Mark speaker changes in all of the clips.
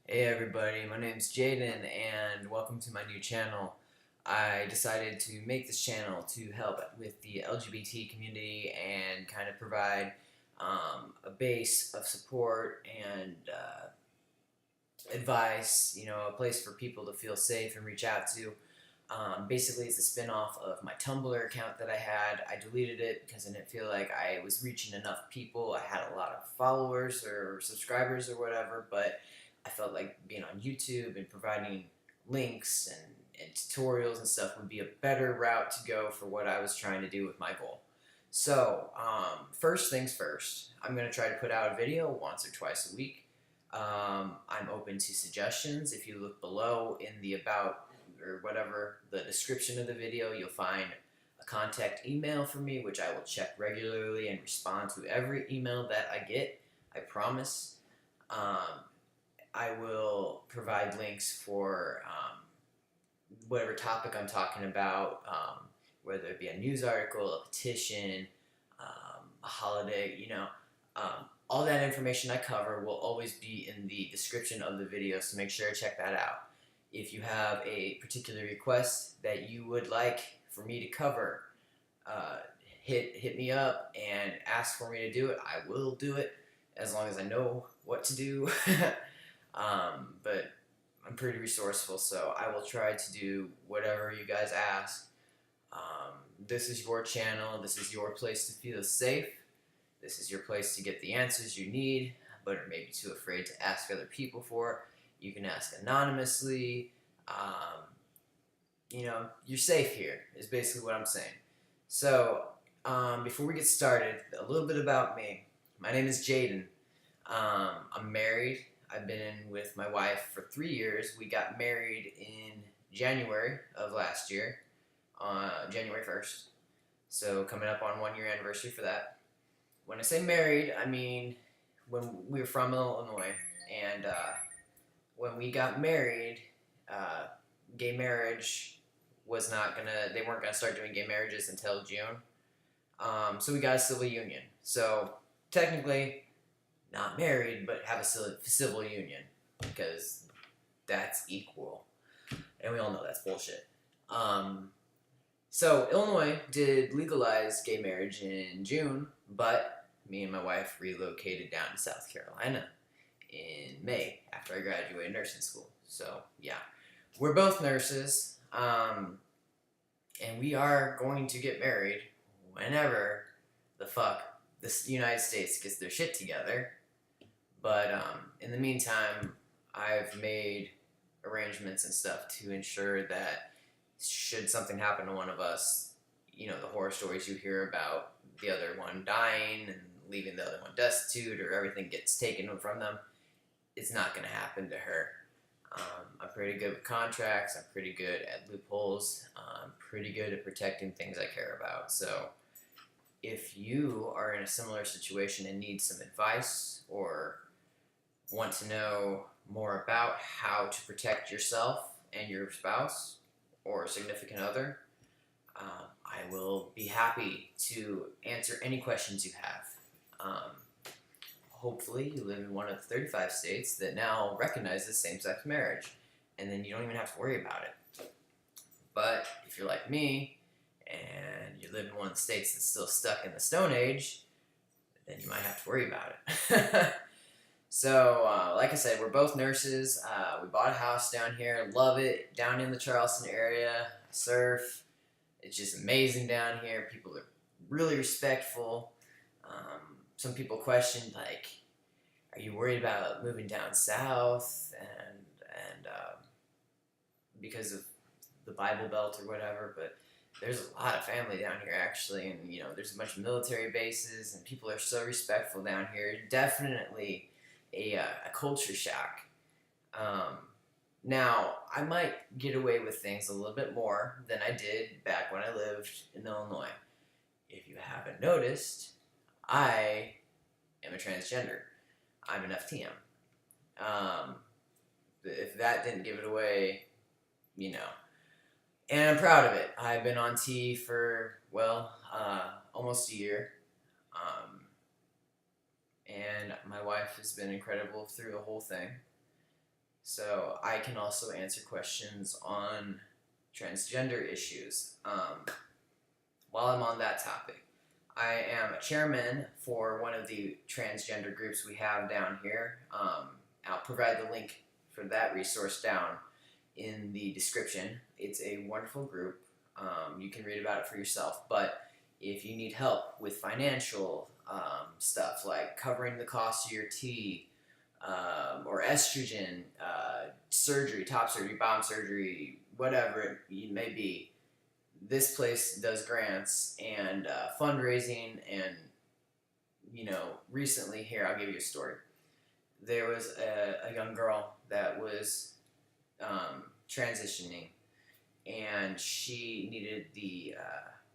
Speaker 1: Hey everybody, my name's Jaden and welcome to my new channel. I decided to make this channel to help with the LGBT community and kind of provide a base of support and advice, a place for people to feel safe and reach out to. Basically, it's a spin-off of my Tumblr account that I had. I deleted it because I didn't feel like I was reaching enough people. I had a lot of followers or subscribers or whatever, but I felt like being on YouTube and providing links and tutorials and stuff would be a better route to go for what I was trying to do with my goal. So, first things first, I'm going to try to put out a video once or twice a week. I'm open to suggestions. If you look below in the about or whatever, the description of the video, you'll find a contact email for me, which I will check regularly and respond to every email that I get. I promise. I will provide links for whatever topic I'm talking about, whether it be a news article, a petition, a holiday, all that information I cover will always be in the description of the video, so make sure to check that out. If you have a particular request that you would like for me to cover, hit me up and ask for me to do it. I will do it as long as I know what to do. But I'm pretty resourceful, so I will try to do whatever you guys ask. This is your channel. This is your place to feel safe. This is your place to get the answers you need, but are maybe too afraid to ask other people for. You can ask anonymously. You're safe here, is basically what I'm saying. So, before we get started, a little bit about me. My name is Jaden. I'm married. I've been with my wife for 3 years. We got married in January of last year, January 1st. So, coming up on 1 year anniversary for that. When I say married, I mean when we were from Illinois, and when we got married, gay marriage was not gonna, they weren't gonna start doing gay marriages until June. So we got a civil union. So technically not married, but have a civil union because that's equal. And we all know that's bullshit. So Illinois did legalize gay marriage in June, but me and my wife relocated down to South Carolina in May after I graduated nursing school. So yeah, we're both nurses, and we are going to get married whenever the fuck the United States gets their shit together. But in the meantime, I've made arrangements and stuff to ensure that should something happen to one of us, the horror stories you hear about the other one dying and leaving the other one destitute or everything gets taken from them, it's not going to happen to her. I'm pretty good with contracts. I'm pretty good at loopholes. I'm pretty good at protecting things I care about. So if you are in a similar situation and need some advice or want to know more about how to protect yourself and your spouse or significant other, I will be happy to answer any questions you have. Hopefully you live in one of the 35 states that now recognizes same-sex marriage, and then you don't even have to worry about it. But if you're like me, and you live in one of the states that's still stuck in the Stone Age, then you might have to worry about it. So, like I said, we're both nurses. We bought a house down here, love it, down in the Charleston area, surf. It's just amazing down here. People are really respectful. Some people question, like, are you worried about moving down south and because of the Bible Belt or whatever? But there's a lot of family down here, actually, and, there's a bunch of military bases, and people are so respectful down here. Definitely a culture shock. Now, I might get away with things a little bit more than I did back when I lived in Illinois. If you haven't noticed, I am a transgender. I'm an FTM. If that didn't give it away, And I'm proud of it. I've been on T for, almost a year. And my wife has been incredible through the whole thing. So I can also answer questions on transgender issues. While I'm on that topic, I am a chairman for one of the transgender groups we have down here. I'll provide the link for that resource down in the description. It's a wonderful group. You can read about it for yourself, but if you need help with financial stuff like covering the cost of your tea, or estrogen, surgery, top surgery, bottom surgery, whatever it may be, this place does grants and fundraising. And recently, here, I'll give you a story. There was a young girl that was transitioning, and she needed the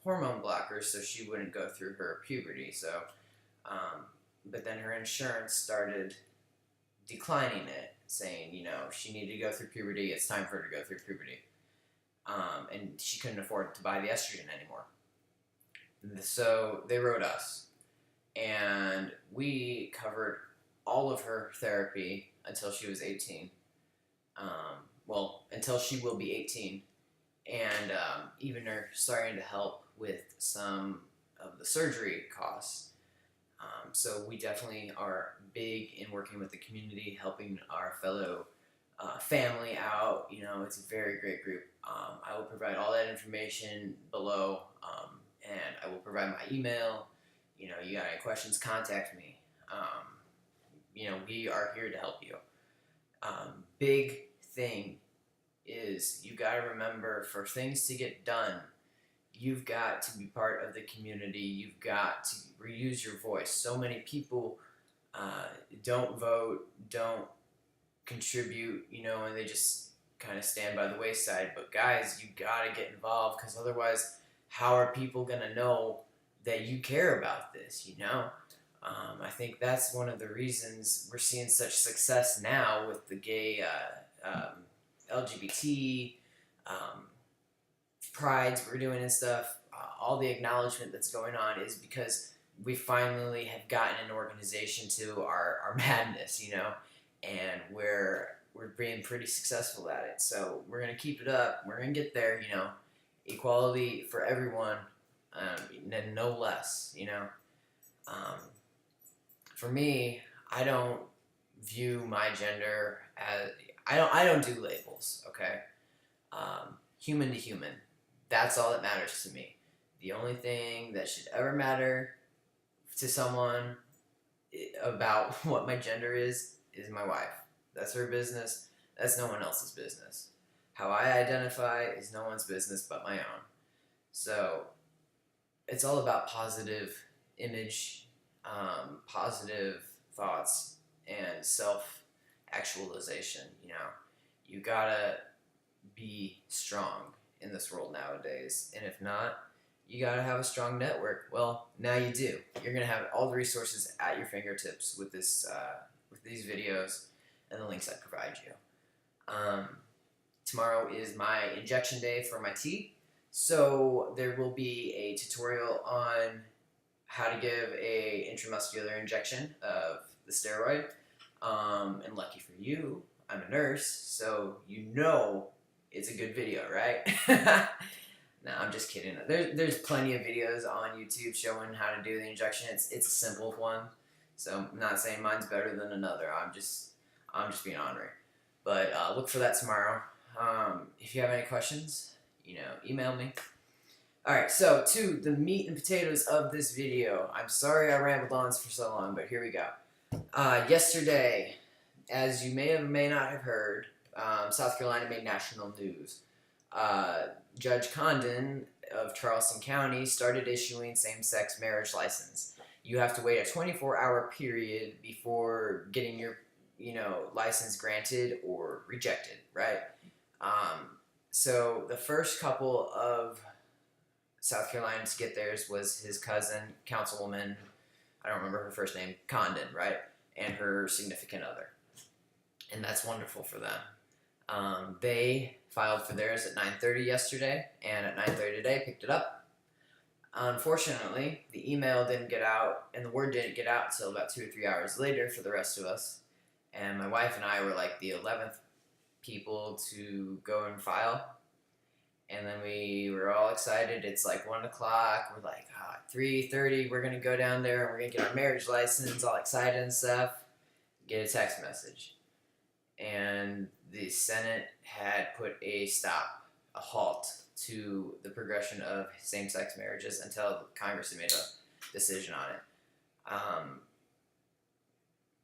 Speaker 1: hormone blockers so she wouldn't go through her puberty. So, but then her insurance started declining it, saying, she needed to go through puberty, it's time for her to go through puberty. And she couldn't afford to buy the estrogen anymore. So they wrote us, and we covered all of her therapy until she was 18. Until she will be 18. And even are starting to help with some of the surgery costs. So we definitely are big in working with the community, helping our fellow family out. It's a very great group. I will provide all that information below, and I will provide my email. You got any questions, contact me. We are here to help you. Big thing is you got to remember, for things to get done, you've got to be part of the community. You've got to reuse your voice. So many people don't vote, don't contribute, and they just kind of stand by the wayside. But guys, you got to get involved, because otherwise, how are people going to know that you care about this, I think that's one of the reasons we're seeing such success now with the gay LGBT prides we're doing and stuff. All the acknowledgement that's going on is because we finally have gotten an organization to our madness, and we're being pretty successful at it. So we're going to keep it up. We're going to get there, equality for everyone, and no less, For me, I don't view my gender as, I don't do labels, okay? Human to human. That's all that matters to me. The only thing that should ever matter to someone about what my gender is my wife. That's her business. That's no one else's business. How I identify is no one's business but my own. So it's all about positive image, positive thoughts, and self-actualization. You gotta be strong in this world nowadays, and if not, you gotta have a strong network. Well, now you do. You're gonna have all the resources at your fingertips with this, with these videos and the links I provide you. Tomorrow is my injection day for my tea, so there will be a tutorial on how to give a intramuscular injection of the steroid. And lucky for you, I'm a nurse, so it's a good video, right? No, I'm just kidding. There's plenty of videos on YouTube showing how to do the injection. It's a simple one, so I'm not saying mine's better than another. I'm just being honorary. But look for that tomorrow. If you have any questions, email me. Alright, so to the meat and potatoes of this video. I'm sorry I rambled on for so long, but here we go. Yesterday, as you may or may not have heard, South Carolina made national news. Judge Condon of Charleston County started issuing same-sex marriage license. You have to wait a 24-hour period before getting your, license granted or rejected, right? So the first couple of South Carolina to get theirs was his cousin, Councilwoman, I don't remember her first name, Condon, right? And her significant other. And that's wonderful for them. They filed for theirs at 9:30 yesterday, and at 9:30 today picked it up. Unfortunately, the email didn't get out, and the word didn't get out until about 2 or 3 hours later for the rest of us. And my wife and I were like the 11th people to go and file. And then we were all excited. It's like 1 o'clock. We're like, 3:30, we're going to go down there and we're going to get our marriage license, all excited and stuff. Get a text message. And the Senate had put a halt to the progression of same-sex marriages until Congress had made a decision on it.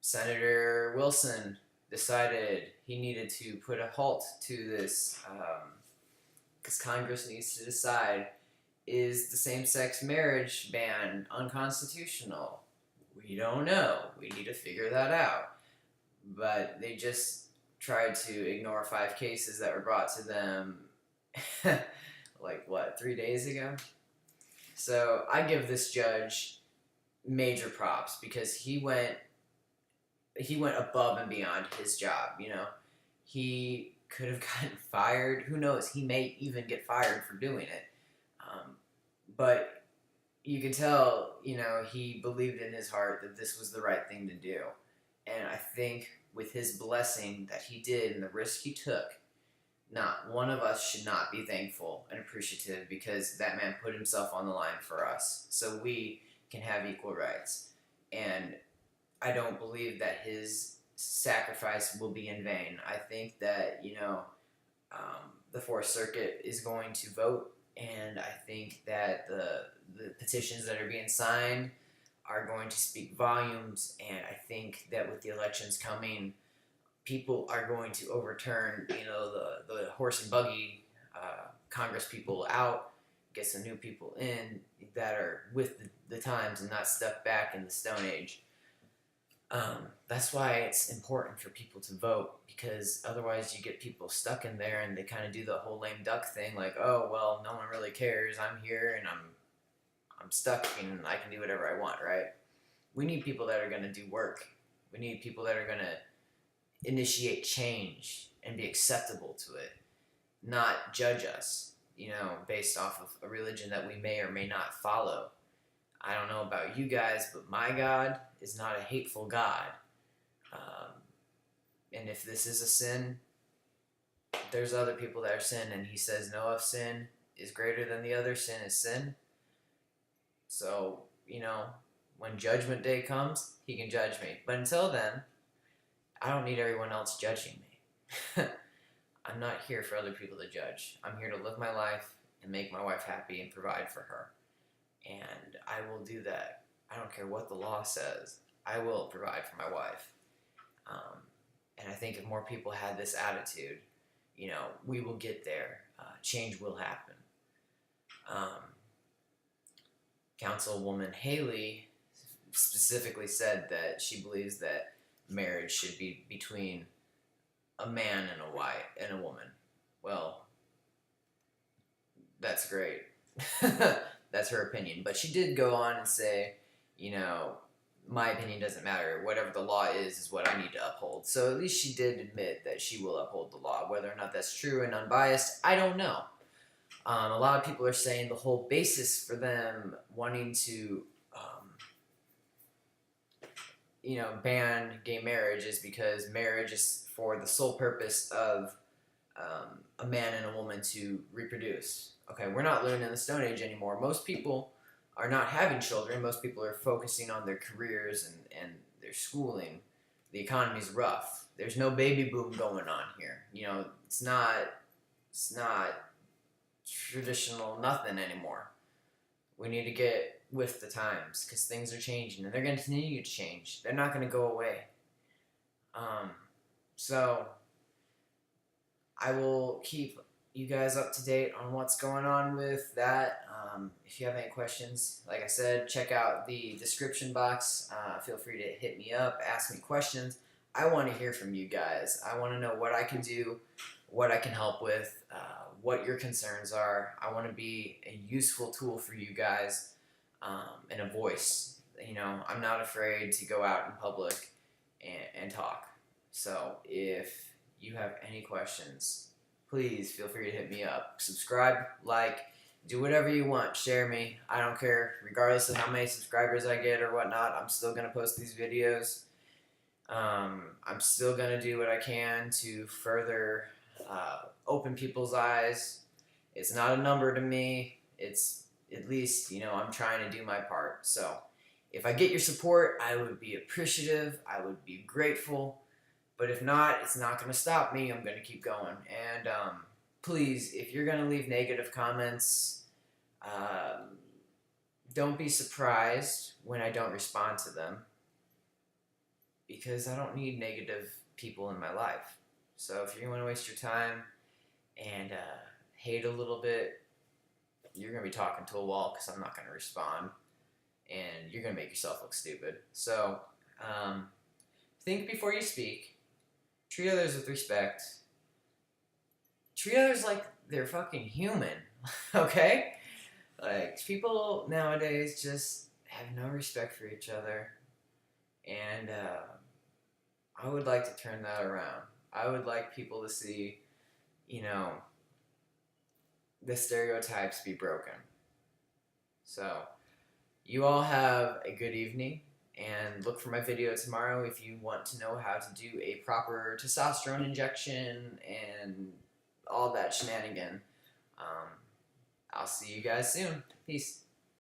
Speaker 1: Senator Wilson decided he needed to put a halt to this because Congress needs to decide, is the same-sex marriage ban unconstitutional? We don't know. We need to figure that out. But they just tried to ignore 5 cases that were brought to them 3 days ago? So I give this judge major props because he went above and beyond his job. He could have gotten fired. Who knows? He may even get fired for doing it. But you can tell, he believed in his heart that this was the right thing to do. And I think with his blessing that he did and the risk he took, not one of us should not be thankful and appreciative, because that man put himself on the line for us so we can have equal rights. And I don't believe that his sacrifice will be in vain. I think that, the Fourth Circuit is going to vote, and I think that the petitions that are being signed are going to speak volumes, and I think that with the elections coming, people are going to overturn, the horse and buggy Congress people out, get some new people in that are with the times and not stuck back in the Stone Age. That's why it's important for people to vote, because otherwise you get people stuck in there and they kind of do the whole lame duck thing, like, oh, well, no one really cares. I'm here and I'm stuck and I can do whatever I want, right? We need people that are going to do work. We need people that are going to initiate change and be acceptable to it, not judge us, based off of a religion that we may or may not follow. I don't know about you guys, but my God is not a hateful God. And if this is a sin, there's other people that are sin, and he says no of sin is greater than the other. Sin is sin. So, when judgment day comes, he can judge me. But until then, I don't need everyone else judging me. I'm not here for other people to judge. I'm here to live my life and make my wife happy and provide for her. And I will do that. I don't care what the law says. I will provide for my wife. And I think if more people had this attitude, we will get there. Change will happen. Councilwoman Haley specifically said that she believes that marriage should be between a man and a woman. Well, that's great. That's her opinion. But she did go on and say, my opinion doesn't matter. Whatever the law is what I need to uphold. So at least she did admit that she will uphold the law. Whether or not that's true and unbiased, I don't know. A lot of people are saying the whole basis for them wanting to, ban gay marriage is because marriage is for the sole purpose of a man and a woman to reproduce. Okay, we're not living in the Stone Age anymore. Most people are not having children. Most people are focusing on their careers and their schooling. The economy's rough. There's no baby boom going on here. It's not traditional nothing anymore. We need to get with the times because things are changing and they're going to continue to change. They're not going to go away. So I will keep you guys up to date on what's going on with that. If you have any questions, like I said, check out the description box. Feel free to hit me up, ask me questions. I want to hear from you guys. I want to know what I can do, what I can help with, what your concerns are. I want to be a useful tool for you guys, and a voice. I'm not afraid to go out in public and talk. So if you have any questions, please feel free to hit me up. Subscribe, like, do whatever you want. Share me. I don't care. Regardless of how many subscribers I get or whatnot, I'm still going to post these videos. I'm still going to do what I can to further open people's eyes. It's not a number to me. It's at least, I'm trying to do my part. So if I get your support, I would be appreciative. I would be grateful. But if not, it's not going to stop me. I'm going to keep going. And please, if you're going to leave negative comments, don't be surprised when I don't respond to them, because I don't need negative people in my life. So if you want to waste your time and hate a little bit, you're going to be talking to a wall, because I'm not going to respond, and you're going to make yourself look stupid. So think before you speak. Treat others with respect. Treat others like they're fucking human, okay? Like, people nowadays just have no respect for each other, and I would like to turn that around. I would like people to see, the stereotypes be broken. So, you all have a good evening, and look for my video tomorrow if you want to know how to do a proper testosterone injection and all that shenanigan. I'll see you guys soon. Peace.